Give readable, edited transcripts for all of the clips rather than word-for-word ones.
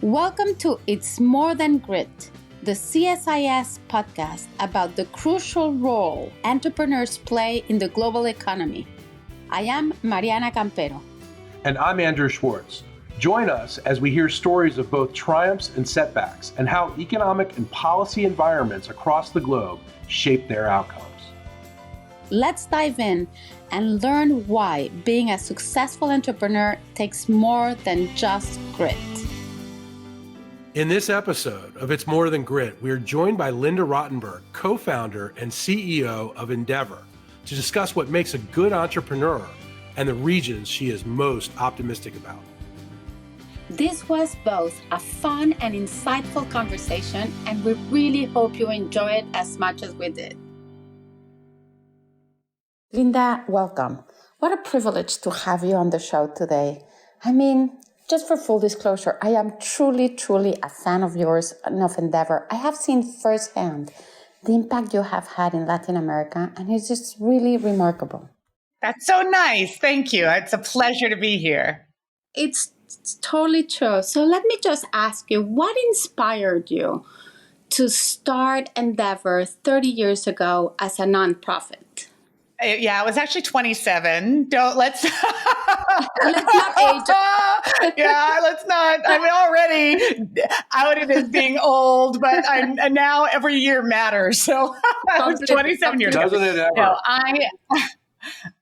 Welcome to It's More Than Grit, the CSIS podcast about the crucial role entrepreneurs play in the global economy. I am Mariana Campero. And I'm Andrew Schwartz. Join us as we hear stories of both triumphs and setbacks and how economic and policy environments across the globe shape their outcomes. Let's dive in and learn why being a successful entrepreneur takes more than just grit. In this episode of It's More Than Grit, we are joined by Linda Rottenberg, co-founder and CEO of Endeavor, to discuss what makes a good entrepreneur and the regions she is most optimistic about. This was both a fun and insightful conversation, and we really hope you enjoy it as much as we did. Linda, welcome. What a privilege to have you on the show today. Just for full disclosure, I am truly a fan of yours and of Endeavor. I have seen firsthand the impact you have had in Latin America, and it's just really remarkable. That's so nice. Thank you. It's a pleasure to be here. It's totally true. So let me just ask you, what inspired you to start Endeavor 30 years ago as a nonprofit? Yeah, I was actually 27. Let's not age. Yeah, let's not. I'm already outed as being old, but I'm now every year matters. So I was 27 years ago. Doesn't it ever? No,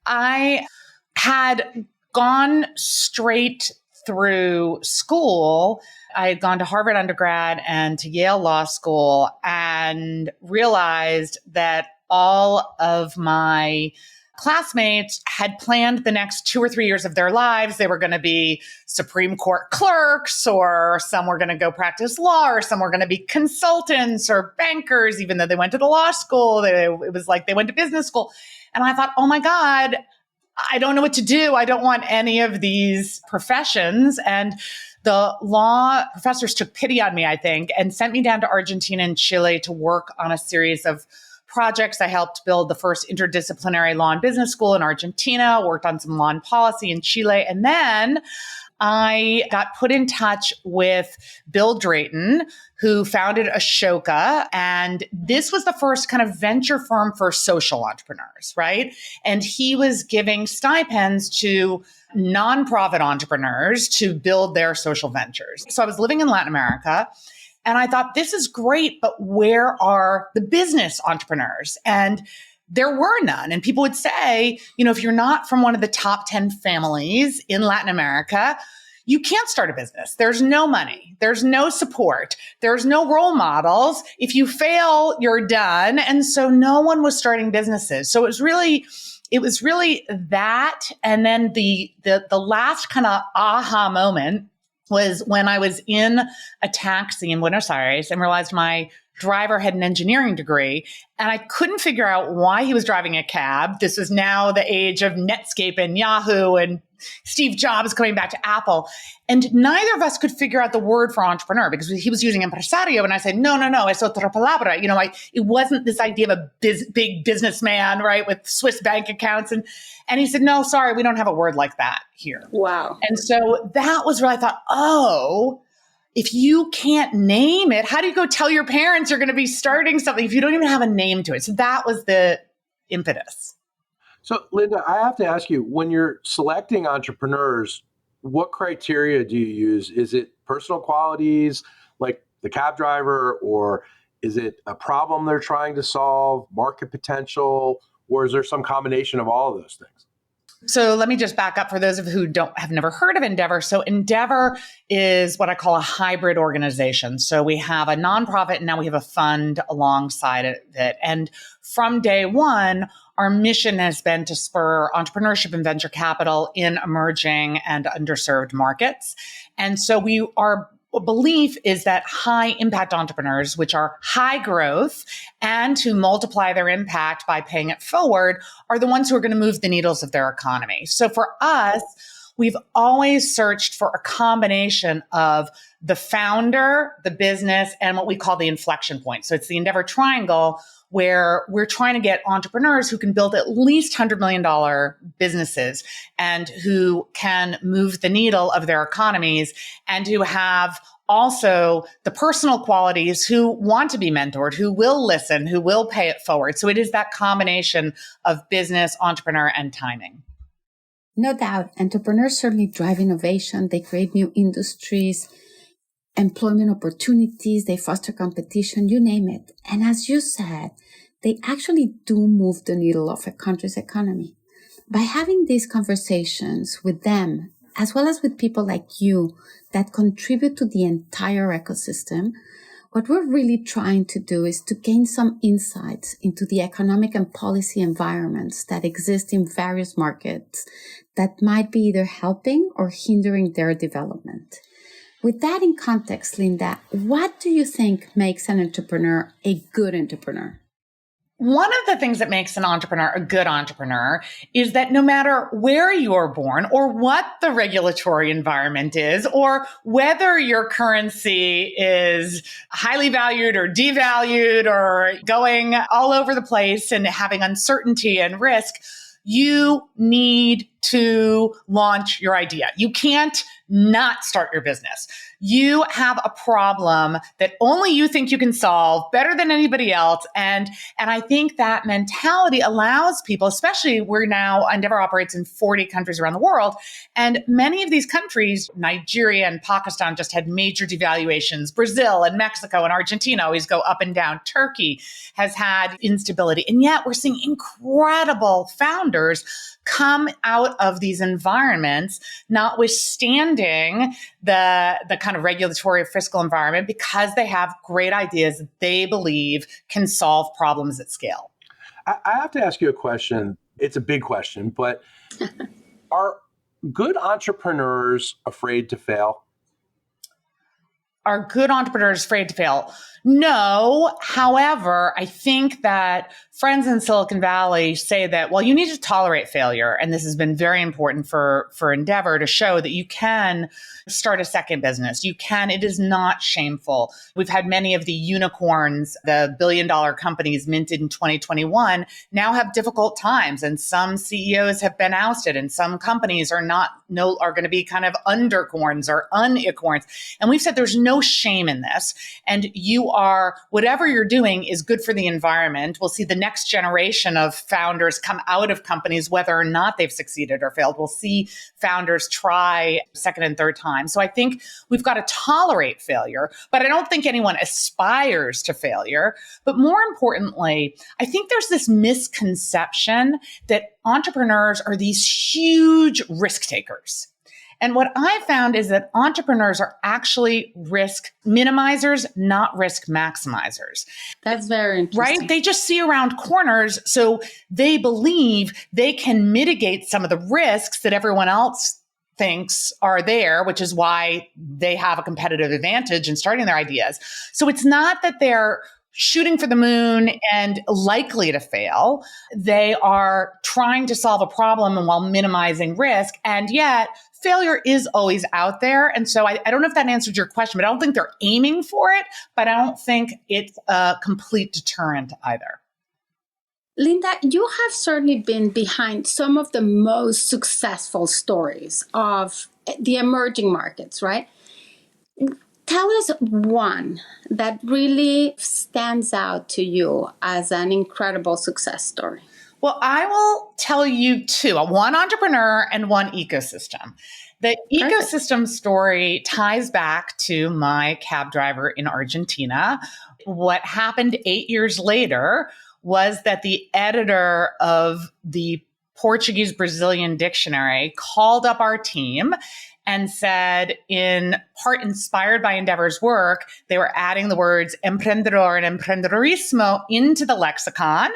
I had gone straight through school. I had gone to Harvard undergrad and to Yale Law School and realized that all of my classmates had planned the next 2 or 3 years of their lives. They were going to be Supreme Court clerks, or some were going to go practice law, or some were going to be consultants or bankers, even though they went to the law school. It was like they went to business school. And I thought, oh my God, I don't know what to do. I don't want any of these professions. And the law professors took pity on me, I think, and sent me down to Argentina and Chile to work on a series of projects. I helped build the first interdisciplinary law and business school in Argentina, worked on some law and policy in Chile. And then I got put in touch with Bill Drayton, who founded Ashoka. And this was the first kind of venture firm for social entrepreneurs, right? And he was giving stipends to nonprofit entrepreneurs to build their social ventures. So I was living in Latin America, and I thought, this is great, but where are the business entrepreneurs? And there were none. And people would say, if you're not from one of the top 10 families in Latin America, you can't start a business. There's no money. There's no support. There's no role models. If you fail, you're done. And so no one was starting businesses. So it was really that. And then the last kind of aha moment was when I was in a taxi in Buenos Aires and realized my driver had an engineering degree, and I couldn't figure out why he was driving a cab. This is now the age of Netscape and Yahoo and Steve Jobs coming back to Apple. And neither of us could figure out the word for entrepreneur because he was using empresario. And I said, no, es otra palabra. It wasn't this idea of a big businessman, right, with Swiss bank accounts. And he said, no, sorry, we don't have a word like that here. Wow. And so that was where I thought, if you can't name it, how do you go tell your parents you're going to be starting something if you don't even have a name to it? So that was the impetus. So, Linda, I have to ask you, when you're selecting entrepreneurs, what criteria do you use? Is it personal qualities like the cab driver, or is it a problem they're trying to solve, market potential, or is there some combination of all of those things? So let me just back up for those of who have never heard of Endeavor. So Endeavor is what I call a hybrid organization. So we have a nonprofit and now we have a fund alongside it. And from day one, our mission has been to spur entrepreneurship and venture capital in emerging and underserved markets. And so our belief is that high impact entrepreneurs, which are high growth and who multiply their impact by paying it forward, are the ones who are going to move the needles of their economy. So for us, we've always searched for a combination of the founder, the business, and what we call the inflection point. So it's the Endeavor Triangle, where we're trying to get entrepreneurs who can build at least $100 million businesses and who can move the needle of their economies and who have also the personal qualities who want to be mentored, who will listen, who will pay it forward. So it is that combination of business, entrepreneur, and timing. No doubt. Entrepreneurs certainly drive innovation. They create new industries, employment opportunities. They foster competition, you name it. And as you said, they actually do move the needle of a country's economy. By having these conversations with them, as well as with people like you that contribute to the entire ecosystem, what we're really trying to do is to gain some insights into the economic and policy environments that exist in various markets that might be either helping or hindering their development. With that in context, Linda, what do you think makes an entrepreneur a good entrepreneur? One of the things that makes an entrepreneur a good entrepreneur is that no matter where you're born or what the regulatory environment is, or whether your currency is highly valued or devalued or going all over the place and having uncertainty and risk, you need to launch your idea. You can't not start your business. You have a problem that only you think you can solve better than anybody else. And I think that mentality allows people, especially we're now, Endeavor operates in 40 countries around the world. And many of these countries, Nigeria and Pakistan just had major devaluations. Brazil and Mexico and Argentina always go up and down. Turkey has had instability. And yet we're seeing incredible founders come out of these environments, notwithstanding the kind of regulatory or fiscal environment, because they have great ideas that they believe can solve problems at scale. I have to ask you a question. It's a big question, but are good entrepreneurs afraid to fail? Are good entrepreneurs afraid to fail? No. However, I think that friends in Silicon Valley say that, well, you need to tolerate failure. And this has been very important for Endeavor to show that you can start a second business. You can, it is not shameful. We've had many of the unicorns, the billion-dollar companies minted in 2021 now have difficult times. And some CEOs have been ousted and some companies are going to be kind of undercorns or unicorns. And we've said there's no shame in this. And whatever you're doing is good for the environment. We'll see the next generation of founders come out of companies, whether or not they've succeeded or failed. We'll see founders try second and third time. So I think we've got to tolerate failure, but I don't think anyone aspires to failure. But more importantly, I think there's this misconception that entrepreneurs are these huge risk takers. And what I found is that entrepreneurs are actually risk minimizers, not risk maximizers. That's very interesting. Right? They just see around corners. So they believe they can mitigate some of the risks that everyone else thinks are there, which is why they have a competitive advantage in starting their ideas. So it's not that they're shooting for the moon and likely to fail. They are trying to solve a problem while minimizing risk. And yet failure is always out there. And so I don't know if that answered your question, but I don't think they're aiming for it, but I don't think it's a complete deterrent either. Linda, you have certainly been behind some of the most successful stories of the emerging markets, right? Tell us one that really stands out to you as an incredible success story. Well, I will tell you two, one entrepreneur and one ecosystem. The ecosystem story ties back to my cab driver in Argentina. What happened 8 years later was that the editor of the Portuguese Brazilian dictionary called up our team and said, in part inspired by Endeavor's work, they were adding the words emprendedor and emprendedorismo into the lexicon.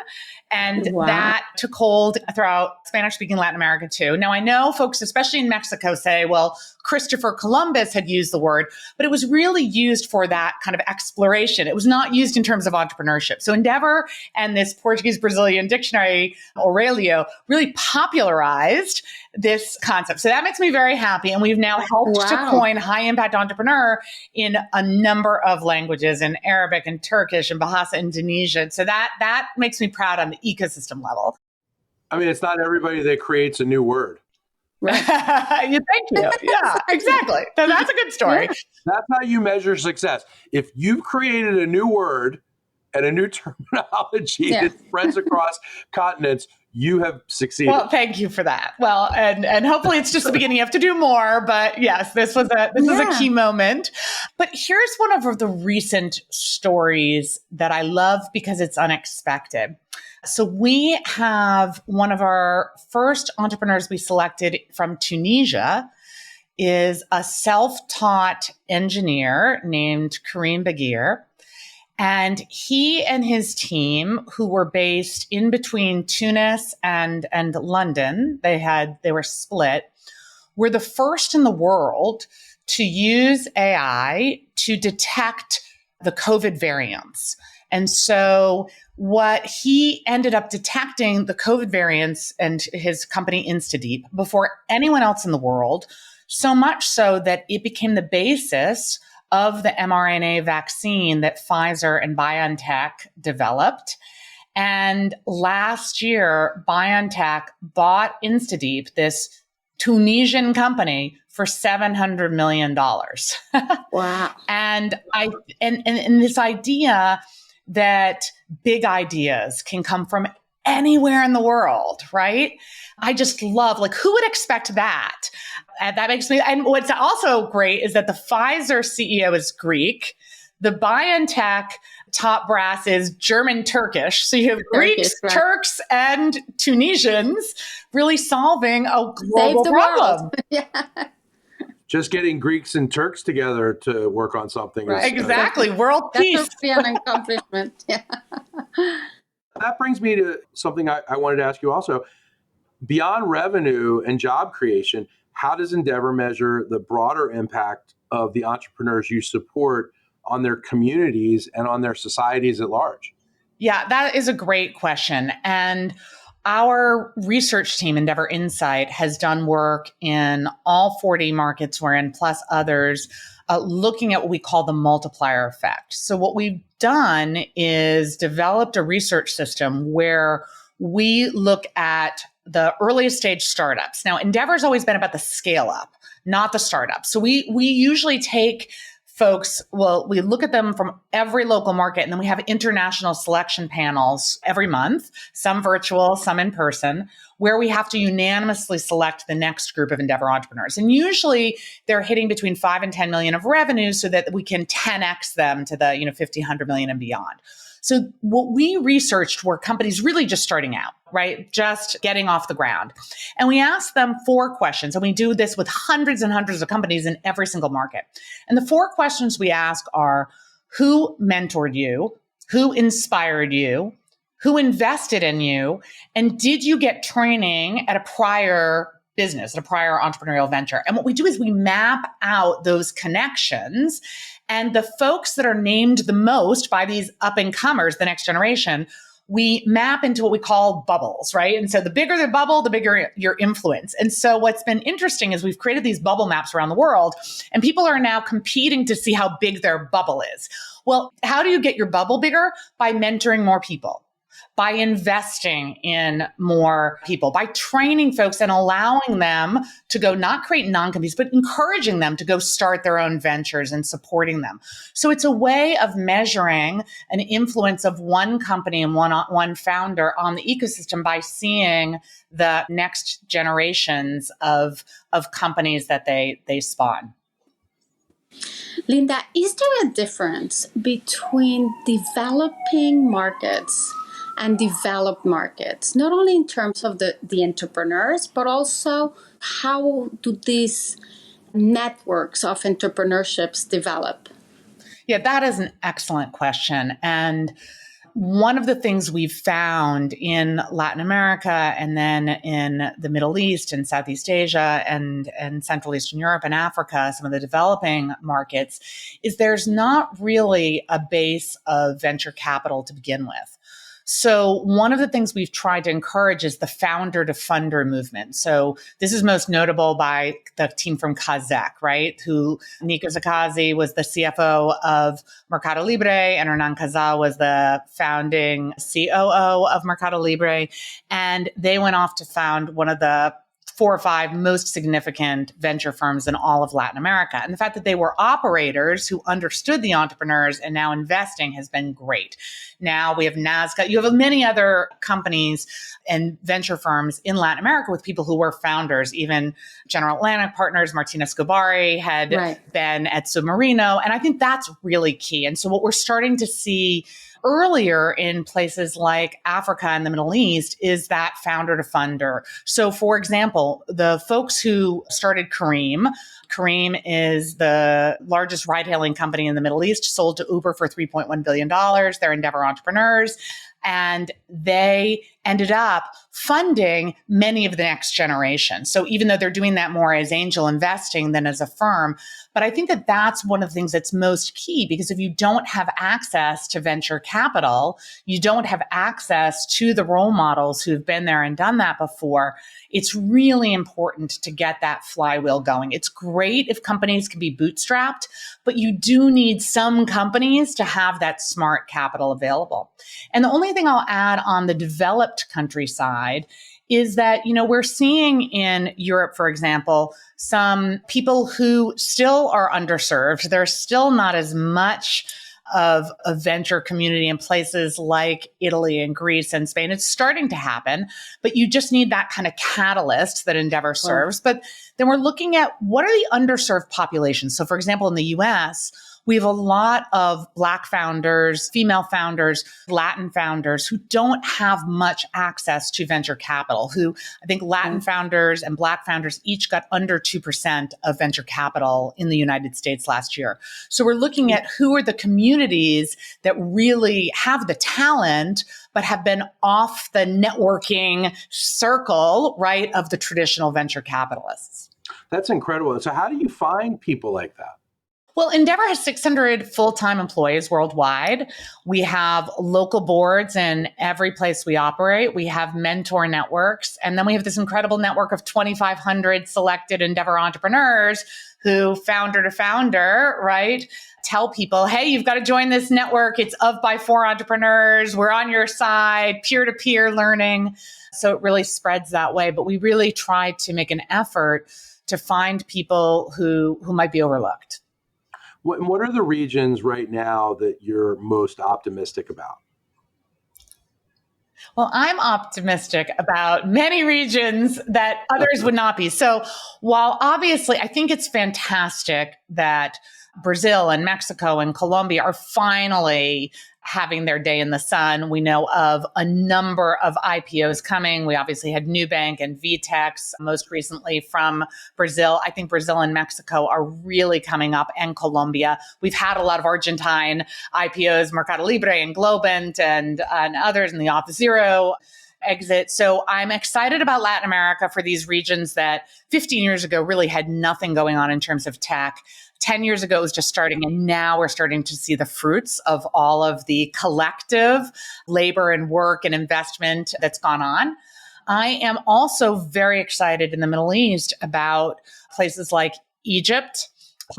And that took hold throughout Spanish-speaking Latin America too. Now, I know folks, especially in Mexico, say, well, Christopher Columbus had used the word, but it was really used for that kind of exploration. It was not used in terms of entrepreneurship. So Endeavor and this Portuguese Brazilian dictionary, Aurelio, really popularized this concept. So that makes me very happy. And we've now helped to coin high impact entrepreneur in a number of languages, in Arabic and Turkish and Bahasa Indonesian. So that makes me proud on the ecosystem level. I mean, it's not everybody that creates a new word. Right. Thank you. Yeah, exactly. So that's a good story. Yeah. That's how you measure success. If you've created a new word and a new terminology that spreads across continents, you have succeeded. Well, thank you for that. Well, and hopefully it's just the beginning. You have to do more, but yes, this was a key moment. But here's one of the recent stories that I love because it's unexpected. So we have one of our first entrepreneurs we selected from Tunisia is a self-taught engineer named Karim Bagir. And he and his team, who were based in between Tunis and London, they were split, were the first in the world to use AI to detect the COVID variants. And so what he ended up detecting the COVID variants and his company InstaDeep before anyone else in the world, so much so that it became the basis of the mRNA vaccine that Pfizer and BioNTech developed. And last year, BioNTech bought InstaDeep, this Tunisian company, for $700 million. Wow. And this idea that big ideas can come from anywhere in the world, right? I just love, who would expect that? And that makes me, and what's also great is that the Pfizer CEO is Greek. The BioNTech top brass is German Turkish. So you have Greeks, right. Turks, and Tunisians really solving a global problem. Yeah. Just getting Greeks and Turks together to work on something. Right. Exactly. World peace. That would be an accomplishment. Yeah. That brings me to something I wanted to ask you also. Beyond revenue and job creation, how does Endeavor measure the broader impact of the entrepreneurs you support on their communities and on their societies at large? Yeah, that is a great question. And our research team, Endeavor Insight, has done work in all 40 markets we're in, plus others, looking at what we call the multiplier effect. So what we've done is developed a research system where we look at the earliest stage startups. Now, Endeavor's always been about the scale up, not the startup. So we usually take folks, we look at them from every local market, and then we have international selection panels every month, some virtual, some in person, where we have to unanimously select the next group of Endeavor entrepreneurs. And usually they're hitting between 5 and 10 million of revenue so that we can 10x them to the 50, 100 million and beyond. So what we researched were companies really just starting out, right? Just getting off the ground. And we asked them 4 questions, and we do this with hundreds and hundreds of companies in every single market. And the 4 questions we ask are, who mentored you? Who inspired you? Who invested in you? And did you get training at a prior business, at a prior entrepreneurial venture? And what we do is we map out those connections, and the folks that are named the most by these up and comers, the next generation, we map into what we call bubbles, right? And so the bigger the bubble, the bigger your influence. And so what's been interesting is we've created these bubble maps around the world, and people are now competing to see how big their bubble is. Well, how do you get your bubble bigger? By mentoring more people, by investing in more people, by training folks and allowing them to go not create non-competes, but encouraging them to go start their own ventures and supporting them. So it's a way of measuring an influence of one company and one founder on the ecosystem by seeing the next generations of companies that they spawn. Linda, is there a difference between developing markets and developed markets, not only in terms of the entrepreneurs, but also how do these networks of entrepreneurships develop? Yeah, that is an excellent question. And one of the things we've found in Latin America and then in the Middle East and Southeast Asia and Central Eastern Europe and Africa, some of the developing markets, is there's not really a base of venture capital to begin with. So one of the things we've tried to encourage is the founder to funder movement. So this is most notable by the team from Kazakh, right? Who Nico Zakazi was the CFO of Mercado Libre, and Hernan Kazal was the founding COO of Mercado Libre. And they went off to found one of the 4 or 5 most significant venture firms in all of Latin America. And the fact that they were operators who understood the entrepreneurs and now investing has been great. Now we have NASDAQ. You have many other companies and venture firms in Latin America with people who were founders. Even General Atlantic Partners, Martina Scobari had been at Submarino. And I think that's really key. And so what we're starting to see earlier in places like Africa and the Middle East is that founder to funder. So for example, the folks who started Careem is the largest ride-hailing company in the Middle East, sold to Uber for $3.1 billion. They're Endeavor entrepreneurs. And they ended up funding many of the next generation. So even though they're doing that more as angel investing than as a firm, but I think that that's one of the things that's most key, because if you don't have access to venture capital, you don't have access to the role models who've been there and done that before. It's really important to get that flywheel going. It's great if companies can be bootstrapped, but you do need some companies to have that smart capital available. And the only thing I'll add on the developed country side is that, we're seeing in Europe, for example, some people who still are underserved. There's still not as much of a venture community in places like Italy and Greece and Spain. It's starting to happen, but you just need that kind of catalyst that Endeavor serves. But then we're looking at what are the underserved populations. So for example, in the US, we have a lot of Black founders, female founders, Latin founders who don't have much access to venture capital, who I think Latin founders and Black founders each got under 2% of venture capital in the United States last year. So we're looking at who are the communities that really have the talent, but have been off the networking circle, right, of the traditional venture capitalists. That's incredible. So how do you find people like that? Well, Endeavor has 600 full-time employees worldwide. We have local boards in every place we operate. We have mentor networks. And then we have this incredible network of 2,500 selected Endeavor entrepreneurs who, founder to founder, right, tell people, hey, you've got to join this network. It's of by for entrepreneurs. We're on your side, peer-to-peer learning. So it really spreads that way. But we really try to make an effort to find people who might be overlooked. What are the regions right now that you're most optimistic about? Well, I'm optimistic about many regions that others would not be. So while obviously I think it's fantastic that Brazil and Mexico and Colombia are finally having their day in the sun. We know of a number of IPOs coming. We obviously had Nubank and VTEX most recently from Brazil. I think Brazil and Mexico are really coming up, and Colombia. We've had a lot of Argentine IPOs, Mercado Libre and Globant and others in the Auth0 exit. So I'm excited about Latin America for these regions that 15 years ago really had nothing going on in terms of tech. 10 years ago, it was just starting, and now we're starting to see the fruits of all of the collective labor and work and investment that's gone on. I am also very excited in the Middle East about places like Egypt,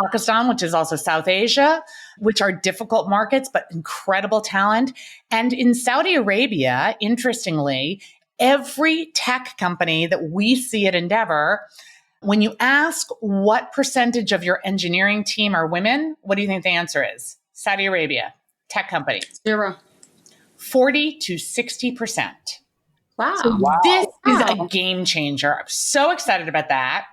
Pakistan, which is also South Asia, which are difficult markets, but incredible talent. And in Saudi Arabia, interestingly, every tech company that we see at Endeavor, when you ask what percentage of your engineering team are women, what do you think the answer is? Saudi Arabia, tech company. 0. 40 to 60%. Wow. So this is a game changer. I'm so excited about that.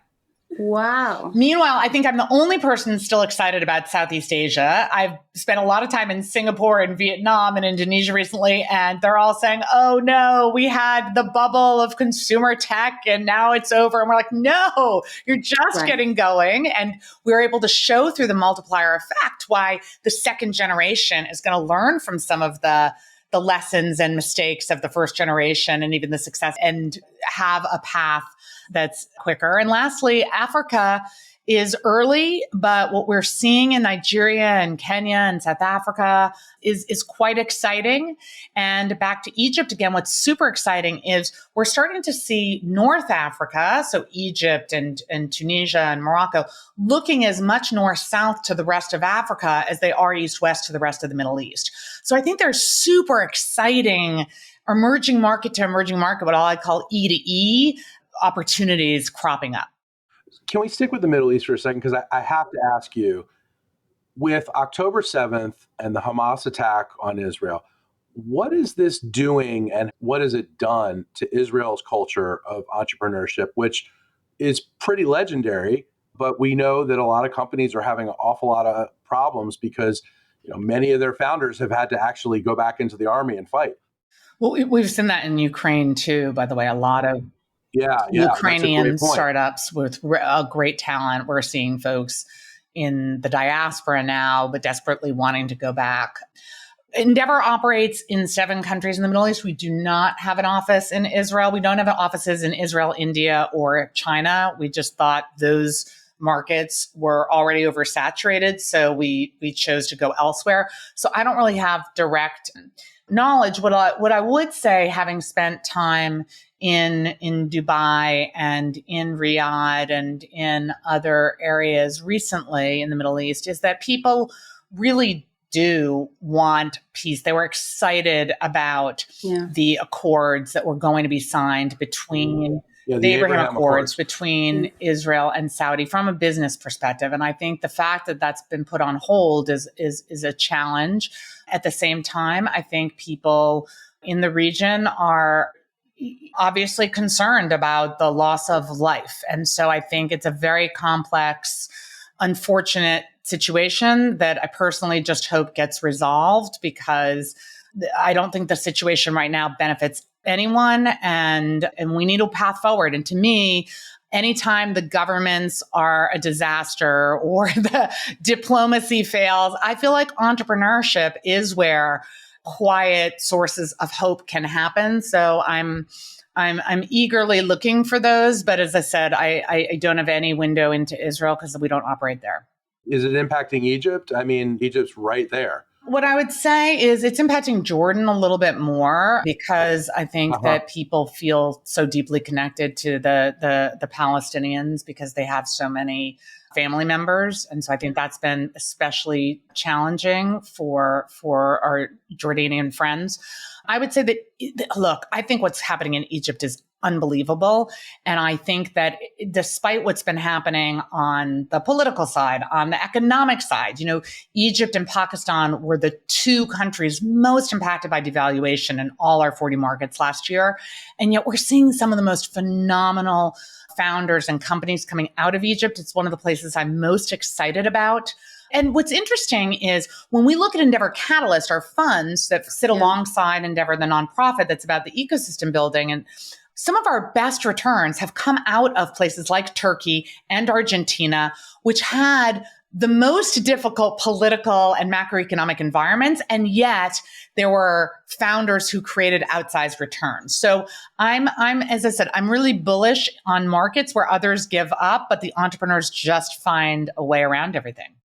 Wow. Meanwhile, I think I'm the only person still excited about Southeast Asia. I've spent a lot of time in Singapore and Vietnam and Indonesia recently, and they're all saying, oh no, we had the bubble of consumer tech and now it's over. And we're like, no, you're just getting going. And we're able to show through the multiplier effect why the second generation is going to learn from some of the lessons and mistakes of the first generation and even the success, and have a path that's quicker. And lastly, Africa is early, but what we're seeing in Nigeria and Kenya and South Africa is quite exciting. And back to Egypt again, what's super exciting is we're starting to see North Africa, so Egypt and Tunisia and Morocco, looking as much north-south to the rest of Africa as they are east-west to the rest of the Middle East. So I think there's super exciting emerging market to emerging market, what I call E to E, opportunities cropping up. Can we stick with the Middle East for a second? Because I have to ask you, with October 7th and the Hamas attack on Israel, what is this doing and what has it done to Israel's culture of entrepreneurship, which is pretty legendary, but we know that a lot of companies are having an awful lot of problems because many of their founders have had to actually go back into the army and fight. Well, we've seen that in Ukraine too, by the way. A lot of Yeah, that's a Ukrainian great point. startups with great talent. We're seeing folks in the diaspora now, but desperately wanting to go back. Endeavor operates in 7 countries in the Middle East. We do not have an office in Israel. We don't have offices in Israel, India, or China. We just thought those markets were already oversaturated, so we chose to go elsewhere. So I don't really have direct knowledge. What I would say, having spent time in Dubai and in Riyadh and in other areas recently in the Middle East, is that people really do want peace. They were excited about the accords that were going to be signed between the Abraham Accords between Israel and Saudi from a business perspective. And I think the fact that that's been put on hold is a challenge. At the same time, I think people in the region are obviously concerned about the loss of life. And so I think it's a very complex, unfortunate situation that I personally just hope gets resolved, because I don't think the situation right now benefits anyone, and we need a path forward. And to me, anytime the governments are a disaster or the diplomacy fails, I feel like entrepreneurship is where quiet sources of hope can happen. So I'm eagerly looking for those. But as I said, I don't have any window into Israel because we don't operate there. Is it impacting Egypt? I mean, Egypt's right there. What I would say is it's impacting Jordan a little bit more, because I think that people feel so deeply connected to the Palestinians because they have so many family members. And so I think that's been especially challenging for our Jordanian friends. I would say that, look, I think what's happening in Egypt is unbelievable. And I think that despite what's been happening on the political side, on the economic side, Egypt and Pakistan were the 2 countries most impacted by devaluation in all our 40 markets last year. And yet we're seeing some of the most phenomenal founders and companies coming out of Egypt. It's one of the places I'm most excited about. And what's interesting is when we look at Endeavor Catalyst, our funds that sit alongside Endeavor, the nonprofit that's about the ecosystem building, and some of our best returns have come out of places like Turkey and Argentina, which had the most difficult political and macroeconomic environments. And yet there were founders who created outsized returns. So as I said, I'm really bullish on markets where others give up, but the entrepreneurs just find a way around everything.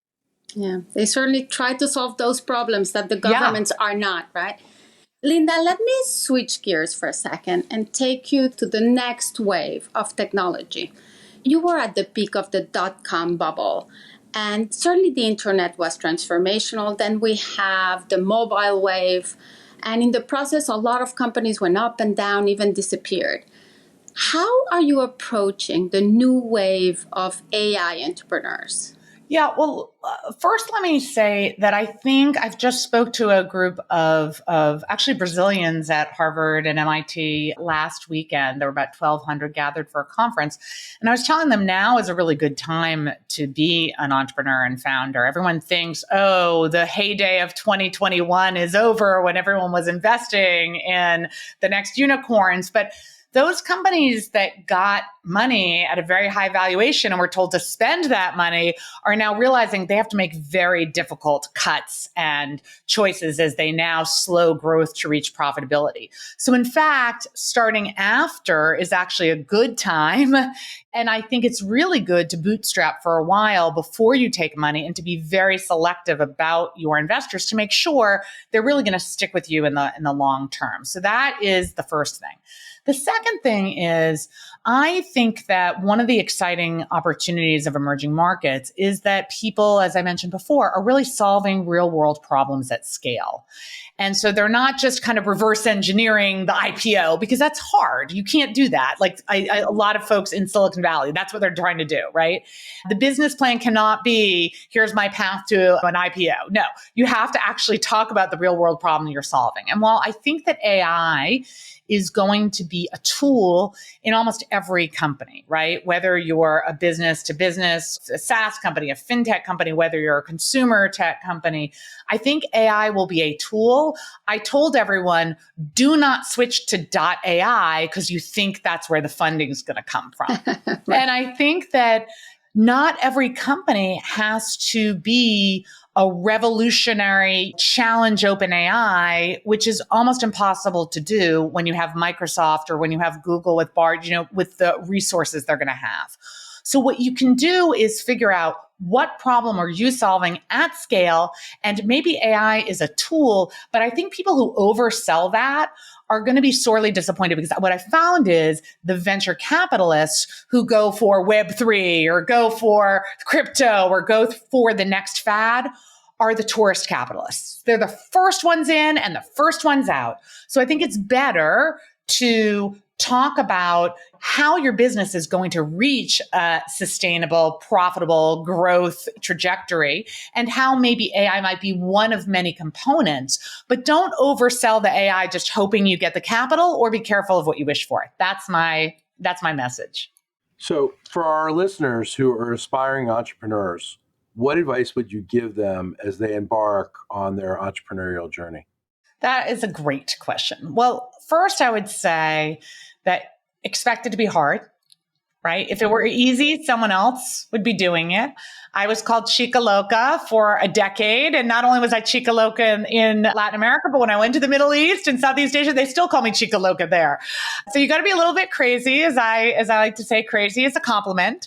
Yeah, they certainly try to solve those problems that the governments are not, right? Linda, let me switch gears for a second and take you to the next wave of technology. You were at the peak of the dot-com bubble, and certainly the internet was transformational. Then we have the mobile wave, and in the process, a lot of companies went up and down, even disappeared. How are you approaching the new wave of AI entrepreneurs? Yeah, well, first, let me say that I think I've just spoke to a group of actually Brazilians at Harvard and MIT last weekend. There were about 1,200 gathered for a conference. And I was telling them now is a really good time to be an entrepreneur and founder. Everyone thinks, oh, the heyday of 2021 is over when everyone was investing in the next unicorns. But those companies that got money at a very high valuation and were told to spend that money are now realizing they have to make very difficult cuts and choices as they now slow growth to reach profitability. So in fact, starting after is actually a good time. And I think it's really good to bootstrap for a while before you take money and to be very selective about your investors to make sure they're really going to stick with you in the long term. So that is the first thing. The second thing is, I think that one of the exciting opportunities of emerging markets is that people, as I mentioned before, are really solving real world problems at scale. And so they're not just kind of reverse engineering the IPO, because that's hard. You can't do that. Like a lot of folks in Silicon Valley, that's what they're trying to do, right? The business plan cannot be, here's my path to an IPO. No, you have to actually talk about the real world problem you're solving. And while I think that AI is going to be a tool in almost every company, right? Whether you're a business to business, a SaaS company, a fintech company, whether you're a consumer tech company, I think AI will be a tool. I told everyone, do not switch to .ai because you think that's where the funding is going to come from. Right. And I think that not every company has to be a revolutionary challenge OpenAI, which is almost impossible to do when you have Microsoft or when you have Google with Bard, with the resources they're going to have. So what you can do is figure out what problem are you solving at scale, and maybe AI is a tool, but I think people who oversell that are going to be sorely disappointed, because what I found is the venture capitalists who go for Web3 or go for crypto or go for the next fad are the tourist capitalists. They're the first ones in and the first ones out. So I think it's better to talk about how your business is going to reach a sustainable, profitable growth trajectory, and how maybe AI might be one of many components. But don't oversell the AI just hoping you get the capital, or be careful of what you wish for. That's my message. So for our listeners who are aspiring entrepreneurs, what advice would you give them as they embark on their entrepreneurial journey? That is a great question. Well, first, I would say that expect it to be hard, right? If it were easy, someone else would be doing it. I was called Chica Loca for a decade. And not only was I Chica Loca in Latin America, but when I went to the Middle East and Southeast Asia, they still call me Chica Loca there. So you got to be a little bit crazy. As I like to say, crazy is a compliment.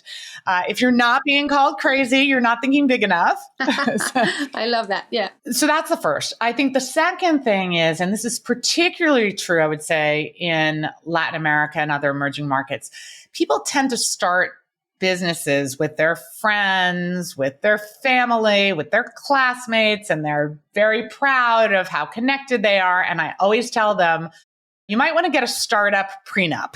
If you're not being called crazy, you're not thinking big enough. I love that. Yeah. So that's the first. I think the second thing is, and this is particularly true, I would say, in Latin America and other emerging markets, people tend to start businesses with their friends, with their family, with their classmates, and they're very proud of how connected they are. And I always tell them, you might want to get a startup prenup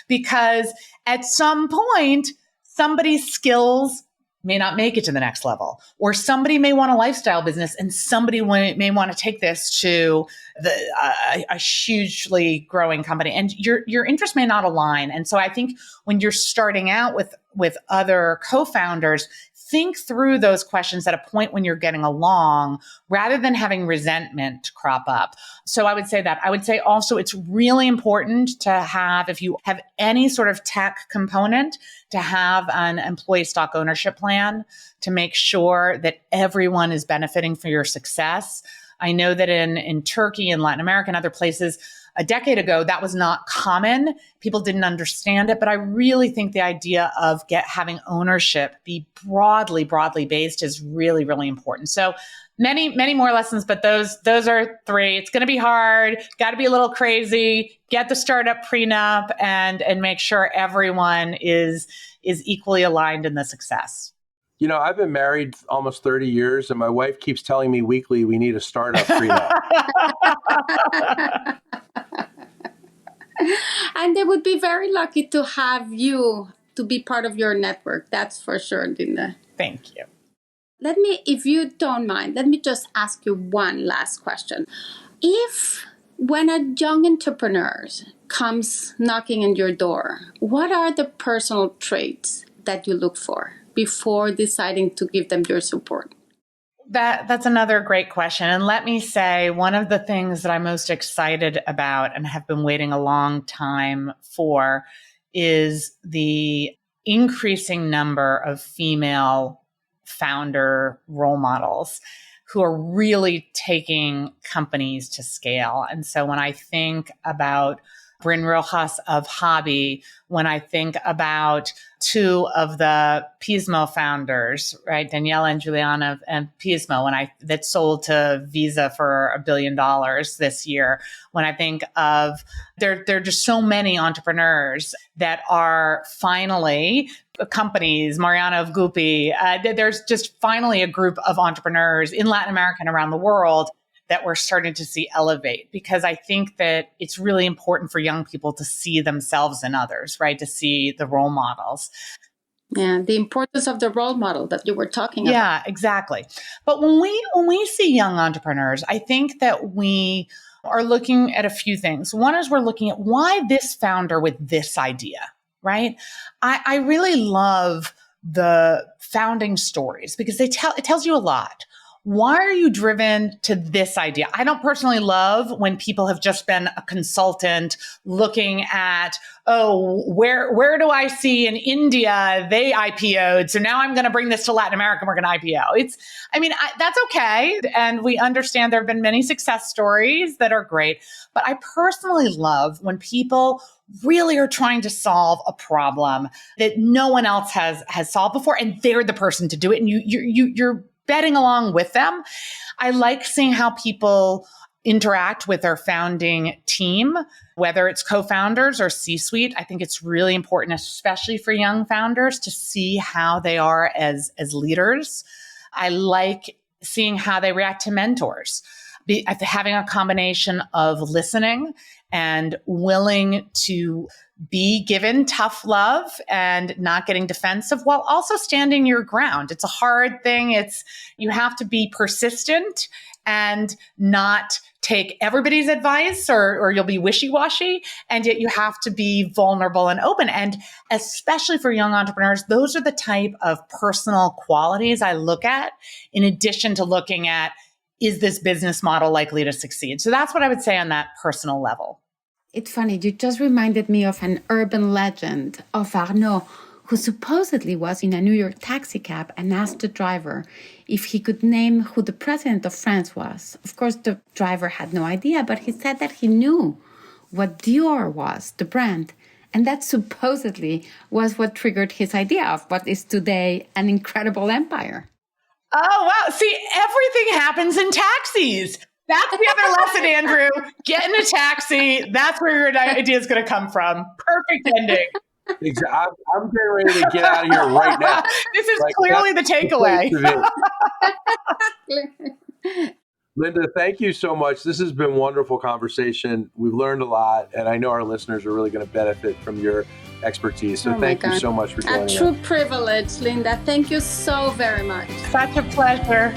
because at some point, somebody's skills may not make it to the next level, or somebody may want a lifestyle business and somebody may want to take this to a hugely growing company, and your interests may not align. And so I think when you're starting out with other co-founders, think through those questions at a point when you're getting along, rather than having resentment crop up. So I would say that. I would say also it's really important to have, if you have any sort of tech component, to have an employee stock ownership plan to make sure that everyone is benefiting from your success. I know that in Turkey and Latin America and other places, a decade ago, that was not common. People didn't understand it. But I really think the idea of having ownership be broadly based is really, really important. So many, many more lessons, but those are three. It's going to be hard. Got to be a little crazy. Get the startup prenup and make sure everyone is equally aligned in the success. You know, I've been married almost 30 years, and my wife keeps telling me weekly we need a startup prenup. And they would be very lucky to have you to be part of your network. That's for sure, Linda. Thank you. If you don't mind, let me just ask you one last question. When a young entrepreneur comes knocking on your door, what are the personal traits that you look for before deciding to give them your support? That's another great question. And let me say, one of the things that I'm most excited about and have been waiting a long time for is the increasing number of female founder role models who are really taking companies to scale. And so when I think about Bryn Rojas of Hobby, when I think about two of the Pismo founders, right? Daniela and Juliana and Pismo, that sold to Visa for $1 billion this year. When I think of, there are just so many entrepreneurs that are finally companies, Mariana of Guppy. There's just finally a group of entrepreneurs in Latin America and around the world that we're starting to see elevate, because I think that it's really important for young people to see themselves in others, right? To see the role models. Yeah, the importance of the role model that you were talking about. Yeah, exactly. But when we see young entrepreneurs, I think that we are looking at a few things. One is we're looking at why this founder with this idea, right? I really love the founding stories because it tells you a lot. Why are you driven to this idea? I don't personally love when people have just been a consultant looking at, where do I see in India they IPO'd? So now I'm going to bring this to Latin America and we're going to IPO. That's okay. And we understand there have been many success stories that are great. But I personally love when people really are trying to solve a problem that no one else has solved before, and they're the person to do it. And you're betting along with them. I like seeing how people interact with their founding team, whether it's co-founders or C-suite. I think it's really important, especially for young founders, to see how they are as leaders. I like seeing how they react to mentors, having a combination of listening and willing to be given tough love and not getting defensive while also standing your ground. It's a hard thing. You have to be persistent and not take everybody's advice or you'll be wishy-washy. And yet you have to be vulnerable and open. And especially for young entrepreneurs, those are the type of personal qualities I look at in addition to looking at, is this business model likely to succeed? So that's what I would say on that personal level. It's funny, you just reminded me of an urban legend of Arno, who supposedly was in a New York taxi cab and asked the driver if he could name who the president of France was. Of course, the driver had no idea, but he said that he knew what Dior was, the brand. And that supposedly was what triggered his idea of what is today an incredible empire. Oh, wow. See, everything happens in taxis. That's the other lesson, Andrew. Get in a taxi. That's where your idea is going to come from. Perfect ending. I'm getting ready to get out of here right now. This is clearly the takeaway. Linda, thank you so much. This has been a wonderful conversation. We've learned a lot, and I know our listeners are really going to benefit from your expertise. So thank you so much for joining us. A true privilege, Linda. Thank you so very much. Such a pleasure.